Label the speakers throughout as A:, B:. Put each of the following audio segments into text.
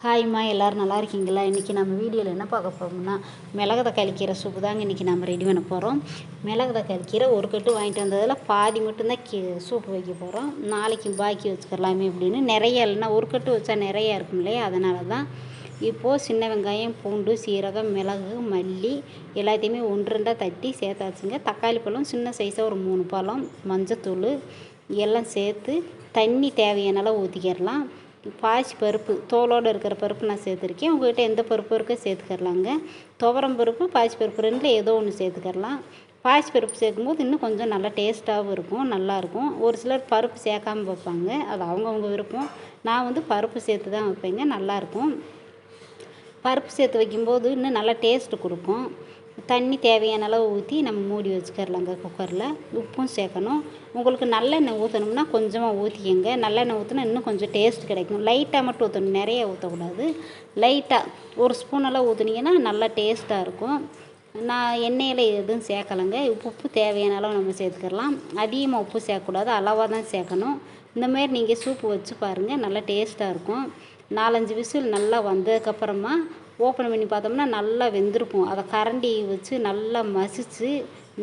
A: ஹாய்மா, எல்லோரும் நல்லா இருக்கீங்களா? இன்றைக்கி நம்ம வீடியோவில் என்ன பார்க்க போகிறோம்னா மிளகு தக்காளி கீரை சூப்பு தாங்க இன்றைக்கி நம்ம ரெடி பண்ண போகிறோம். மிளகு தக்காளி கீரை ஒரு கட்டு வாங்கிட்டு வந்ததில் பாதி மட்டும்தான் சூப்பு வைக்க போகிறோம். நாளைக்கு பாக்கி வச்சுக்கலாமே அப்படின்னு. நிறைய இல்லைன்னா ஒரு கட்டு வச்சா நிறையா இருக்கும் இல்லையா, அதனால தான். இப்போது சின்ன வெங்காயம், பூண்டு, சீரகம், மிளகு, மல்லி எல்லாத்தையுமே ஒன்று ரெண்டாக தட்டி சேர்த்தாச்சுங்க. தக்காளி பழம் சின்ன சைஸாக ஒரு 3 பழம், மஞ்சத்தூள் எல்லாம் சேர்த்து தண்ணி தேவையான அளவு ஊற்றிக்கிடலாம். பாசி பருப்பு, தோலோடு இருக்கிற பருப்பு நான் சேர்த்துருக்கேன். உங்கள்கிட்ட எந்த பருப்பு இருக்கோ சேர்த்துக்கிடலாங்க. துவரம் பருப்பு, பாசி பருப்பு ரெண்டில் ஏதோ ஒன்று சேர்த்துக்கிடலாம். பாசி பருப்பு சேர்க்கும்போது இன்னும் கொஞ்சம் நல்லா டேஸ்ட்டாகவும் இருக்கும், நல்லாயிருக்கும். ஒரு சிலர் பருப்பு சேர்க்காமல் வைப்பாங்க, அது அவங்கவுங்க விருப்பம். நான் வந்து பருப்பு சேர்த்து தான் வைப்பேங்க, நல்லாயிருக்கும். பருப்பு சேர்த்து வைக்கும்போது இன்னும் நல்லா டேஸ்ட்டு கொடுக்கும். தண்ணி தேவையான அளவு ஊற்றி நம்ம மூடி வச்சுக்கிடலாங்க குக்கரில். உப்பும் சேர்க்கணும். உங்களுக்கு நல்லெண்ணெய் ஊற்றணும்னா கொஞ்சமாக ஊற்றிக்கங்க. நல்லெண்ணெய் ஊற்றினா இன்னும் கொஞ்சம் டேஸ்ட் கிடைக்கும். லைட்டாக மட்டும் ஊற்றணும், நிறைய ஊற்றக்கூடாது. லைட்டாக ஒரு ஸ்பூனெல்லாம் ஊற்றுனீங்கன்னா நல்லா டேஸ்ட்டாக இருக்கும். நான் எண்ணெயில் எதுவும் சேர்க்கலைங்க. உப்பு தேவையான அளவு நம்ம சேர்த்துக்கிடலாம். அதிகமாக உப்பு சேர்க்கக்கூடாது, அளவாக தான் சேர்க்கணும். இந்தமாரி நீங்கள் சூப்பு வச்சு பாருங்கள், நல்லா டேஸ்ட்டாக இருக்கும். 4-5 விசில் நல்லா வந்ததுக்கப்புறமா ஓப்பன் பண்ணி பார்த்தோம்னா நல்லா வெந்திருக்கும். அதை கரண்டி வச்சு நல்லா மசித்து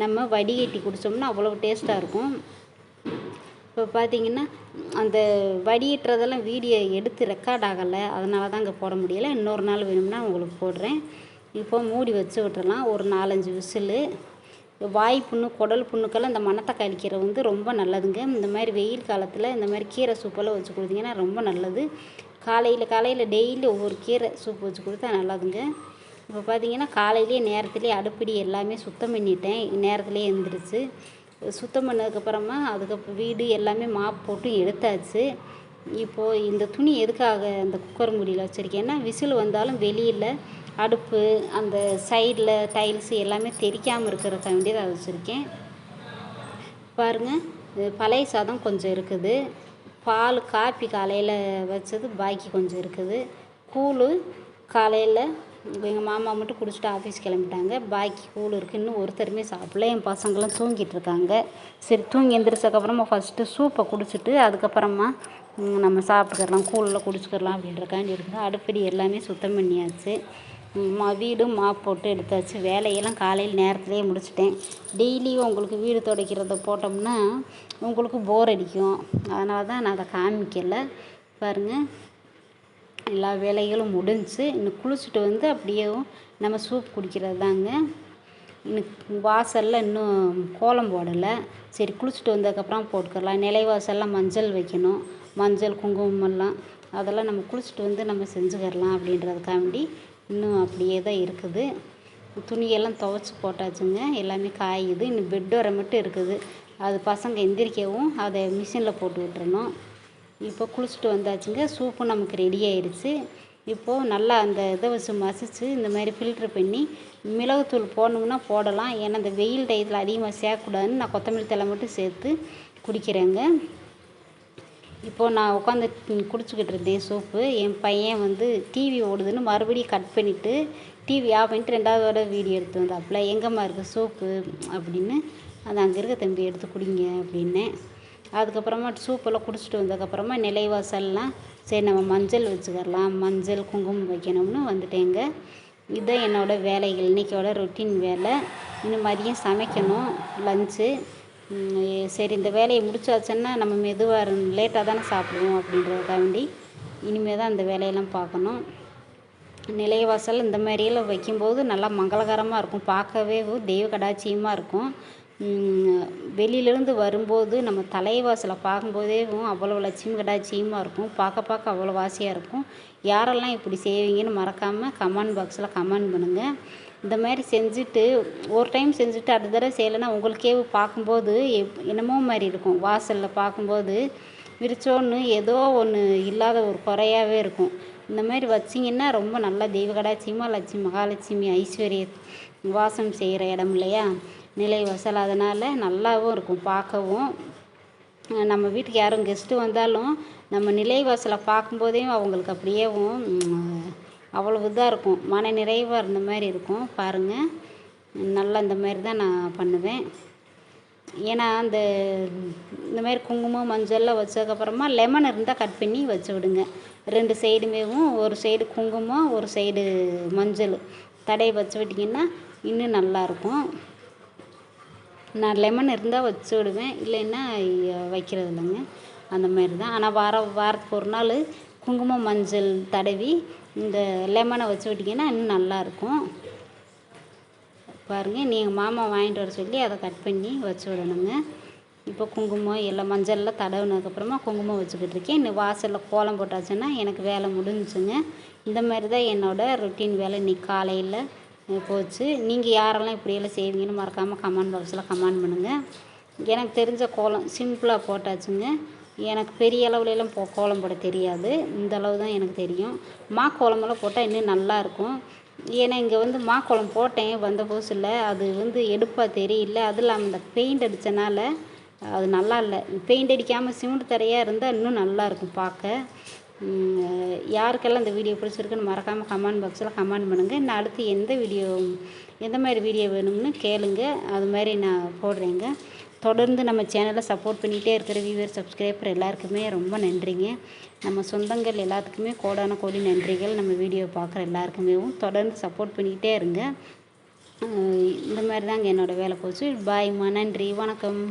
A: நம்ம வடிகட்டி குடித்தோம்னா அவ்வளோ டேஸ்ட்டாக இருக்கும். இப்போ பார்த்திங்கன்னா அந்த வடிகட்டுறதெல்லாம் வீடியோ எடுத்து ரெக்கார்ட் ஆகலை, அதனால தான் இங்கே போட முடியலை. இன்னொரு நாள் வேணும்னா உங்களுக்கு போடுறேன். இப்போ மூடி வச்சு விட்டுறலாம் ஒரு 4-5 விசிலு. வாய் புண்ணு, குடல் புண்ணுக்கெல்லாம் இந்த மணத்தக்காளி கீரை வந்து ரொம்ப நல்லதுங்க. இந்த மாதிரி வெயில் காலத்தில் இந்த மாதிரி கீரை சூப்பெல்லாம் வச்சு கொடுத்தீங்கன்னா ரொம்ப நல்லது. காலையில் டெய்லி ஒவ்வொரு கீரை சூப் வச்சு கொடுத்தா நல்லதுங்க. இப்போ பார்த்திங்கன்னா காலையிலேயே நேரத்துலேயே அடுப்படி எல்லாமே சுத்தம் பண்ணிட்டேன். நேரத்துலேயே எழுந்திரிச்சு சுத்தம் பண்ணதுக்கப்புறமா அதுக்கப்புறம் வீடு எல்லாமே மாப் போட்டு எடுத்தாச்சு. இப்போது இந்த துணி எதுக்காக அந்த குக்கர் மூடியில் வச்சுருக்கேன்னா, விசில் வந்தாலும் வெளியில் அடுப்பு அந்த சைடில் டைல்ஸு எல்லாமே தெரிக்காமல் இருக்கிறதுக்காக வேண்டியதை அதை வச்சுருக்கேன். பாருங்கள், பழைய சாதம் கொஞ்சம் இருக்குது. பால் காப்பி காலையில் வச்சது பாக்கி கொஞ்சம் இருக்குது. கூழ் காலையில் எங்கள் மாமா மட்டும் குடிச்சிட்டு ஆஃபீஸ் கிளம்பிட்டாங்க. பாக்கி கூழ் இருக்குது, இன்னும் ஒருத்தருமே சாப்பிடல. என் பசங்களாம் தூங்கிட்டு இருக்காங்க. சரி, தூங்கி எந்திரிச்சதுக்கப்புறமா ஃபஸ்ட்டு சூப்பை குடிச்சிட்டு அதுக்கப்புறமா நம்ம சாப்பிட்டுக்கிடலாம், கூழில் குடிச்சிக்கிடலாம் அப்படின்றக்காண்டி இருக்குது. அடுப்படி எல்லாமே சுத்தம் பண்ணியாச்சு. வீடும் மாப் போட்டு எடுத்தாச்சு. வேலையெல்லாம் காலையில் நேரத்துலேயே முடிச்சிட்டேன். டெய்லியும் உங்களுக்கு வீடு துடைக்கிறத போட்டோம்னா உங்களுக்கு போர் அடிக்கும், அதனால தான் நான் அதை காமிக்கலை. பாருங்கள், எல்லா வேலைகளும் முடிஞ்சு இன்னும் குளிச்சுட்டு வந்து அப்படியே நம்ம சூப் குடிக்கிறது தாங்க. இன்னும் வாசலில் இன்னும் கோலம் போடலை. சரி, குளிச்சுட்டு வந்ததுக்கப்புறம் போட்டுக்கலாம். நிலைவாசல்லாம் மஞ்சள் வைக்கணும், மஞ்சள் குங்குமம்லாம் அதெல்லாம் நம்ம குளிச்சுட்டு வந்து நம்ம செஞ்சுக்கிடலாம் அப்படின்றதுக்காண்டி இன்னும் அப்படியே தான் இருக்குது. துணியெல்லாம் துவைச்சி போட்டாச்சுங்க, எல்லாமே காயுது. இன்னும் பெட் வர மட்டும் இருக்குது, அது பசங்க எந்திரிக்கவும் அதை மிஷினில் போட்டு விட்டுறணும். இப்போ குளிச்சுட்டு வந்தாச்சுங்க. சூப்பு நமக்கு ரெடி ஆயிடுச்சு. இப்போது நல்லா அந்த இதை வச்சு மசித்து இந்த மாதிரி ஃபில்ட்ரு பண்ணி மிளகுத்தூள் போடணும்னா போடலாம். ஏன்னா இந்த வெயில் டயத்தில் அதிகமாக சேர்க்கக்கூடாதுன்னு நான் கொத்தமல்லி தழை மட்டும் சேர்த்து குடிக்கிறேங்க. இப்போது நான் உட்காந்து குடிச்சிக்கிட்டு இருந்தேன் சூப்பு. என் பையன் வந்து டிவி ஓடுதுன்னு மறுபடியும் கட் பண்ணிவிட்டு டிவி ஆஃப் பண்ணிட்டு 2வது தடவை வீடியோ எடுத்து வந்தாப்புல. எங்கேம்மா இருக்குது சூப்பு அப்படின்னு. அது அங்கே இருக்க தம்பி எடுத்து குடிங்க அப்படின்னேன். அதுக்கப்புறமா சூப்பெல்லாம் குடிச்சிட்டு வந்ததுக்கப்புறமா நிலைவாசல்லாம் சரி நம்ம மஞ்சள் வச்சுக்கிடலாம், மஞ்சள் குங்குமம் வைக்கணும்னு வந்துட்டேங்க. இதுதான் என்னோடய வேலைகள், இன்றைக்கோட ரொட்டீன் வேலை. இன்னும் மதியம் சமைக்கணும் லஞ்சு. சரி, இந்த வேலையை முடிச்சாச்சுன்னா நம்ம மெதுவாக லேட்டாக தானே சாப்பிடுவோம் அப்படின்றதுக்காண்டி இனிமேல் தான் அந்த வேலையெல்லாம் பார்க்கணும். நிலைவாசல் இந்த மாதிரியெல்லாம் வைக்கும்போது நல்லா மங்களகரமாக இருக்கும், பார்க்கவே தெய்வ கடாட்சியமாக இருக்கும். வெளியிலேருந்து வரும்போது நம்ம தலைவாசலை பார்க்கும்போதே அவ்வளோ லட்சுமி கடாட்சியமாக இருக்கும், பார்க்க அவ்வளோ வாசியாக இருக்கும். யாரெல்லாம் இப்படி செய்வீங்கன்னு மறக்காமல் கமெண்ட் பாக்ஸில் கமெண்ட் பண்ணுங்கள். இந்த மாதிரி செஞ்சுட்டு ஒரு டைம் செஞ்சுட்டு அடுத்த தடவை செய்யலைன்னா உங்களுக்கே பார்க்கும்போது என்னமோ மாதிரி இருக்கும். வாசலில் பார்க்கும்போது விரிச்சோன்னு ஏதோ ஒன்று இல்லாத ஒரு குறையாகவே இருக்கும். இந்த மாதிரி வச்சிங்கன்னா ரொம்ப நல்லா தெய்வ கடாட்சியமாக லட்சுமி மகாலட்சுமி ஐஸ்வர்ய வாசம் செய்கிற இடம் இல்லையா நிலைவாசல், அதனால் நல்லாவும் இருக்கும் பார்க்கவும். நம்ம வீட்டுக்கு யாரும் கெஸ்ட்டு வந்தாலும் நம்ம நிலைவாசலை பார்க்கும்போதே அவங்களுக்கு அப்படியே அவ்வளோ இதாக இருக்கும், மன நிறைவாக இருந்த மாதிரி இருக்கும். பாருங்கள், நல்லா இந்த மாதிரி தான் நான் பண்ணுவேன். ஏன்னா இந்த மாதிரி குங்குமம் மஞ்சள்லாம் வச்சதுக்கப்புறமா லெமன் இருந்தால் கட் பண்ணி வச்சு விடுங்க. 2 சைடுமேவும் ஒரு சைடு குங்குமம் ஒரு சைடு மஞ்சள் தடவி வச்சு விட்டிங்கன்னா இன்னும் நல்லாயிருக்கும். நான் லெமன் இருந்தால் வச்சு விடுவேன், இல்லைன்னா வைக்கிறது இல்லைங்க. அந்த மாதிரி தான். ஆனால் வாரத்துக்கு ஒரு நாள் குங்குமம் மஞ்சள் தடவி இந்த லெமனை வச்சு விட்டிங்கன்னா இன்னும் நல்லாயிருக்கும். பாருங்கள், நீங்கள் மாமா வாங்கிட்டு வர சொல்லி அதை கட் பண்ணி வச்சு விடணுங்க. இப்போ குங்குமம் எல்லாம் மஞ்சள்லாம் தடவுனதுக்கப்புறமா குங்குமம் வச்சுக்கிட்டு இருக்கேன். இன்னும் வாசலில் கோலம் போட்டாச்சுன்னா எனக்கு வேலை முடிஞ்சுங்க. இந்த மாதிரி தான் என்னோடய ரொட்டீன் வேலை இன்றைக்கி காலையில் போச்சு. நீங்கள் யாரெல்லாம் இப்படியெல்லாம் செய்வீங்கன்னு மறக்காமல் கமெண்ட் பாக்ஸில் கமெண்ட் பண்ணுங்கள். எனக்கு தெரிஞ்ச கோலம் சிம்பிளாக போட்டாச்சுங்க. எனக்கு பெரிய அளவுலலாம் கோலம் போட தெரியாது, இந்த அளவு தான் எனக்கு தெரியும். கோலமெல்லாம் போட்டால் இன்னும் நல்லாயிருக்கும். ஏன்னா இங்கே வந்து கோலம் போட்டேன் வந்த புதுசில், அது வந்து எடுப்பாக தெரியல. அதுவும் இல்லாமல் இந்த பெயிண்ட் அடித்தனால அது நல்லா இல்லை. பெயிண்ட் அடிக்காமல் சிமெண்ட் தரையாக இருந்தால் இன்னும் நல்லாயிருக்கும் பார்க்க. யாருக்கெல்லாம் இந்த வீடியோ பிடிச்சிருக்குன்னு மறக்காமல் கமெண்ட் பாக்ஸில் கமெண்ட் பண்ணுங்கள். இன்னும் அடுத்து எந்த மாதிரி வீடியோ வேணும்னு கேளுங்க, அது மாதிரி நான் போடுறேங்க. தொடர்ந்து நம்ம சேனலை சப்போர்ட் பண்ணிகிட்டே இருக்கிற வியூவர் சப்ஸ்கிரைபர் எல்லாருக்குமே ரொம்ப நன்றிங்க. நம்ம சொந்தங்கள் எல்லாத்துக்குமே கோடான கோடி நன்றிகள். நம்ம வீடியோ பார்க்குற எல்லாருக்குமே தொடர்ந்து சப்போர்ட் பண்ணிக்கிட்டே இருங்க. இந்த மாதிரி தாங்க என்னோடய வேலை போச்சு. பாய்மா, நன்றி, வணக்கம்.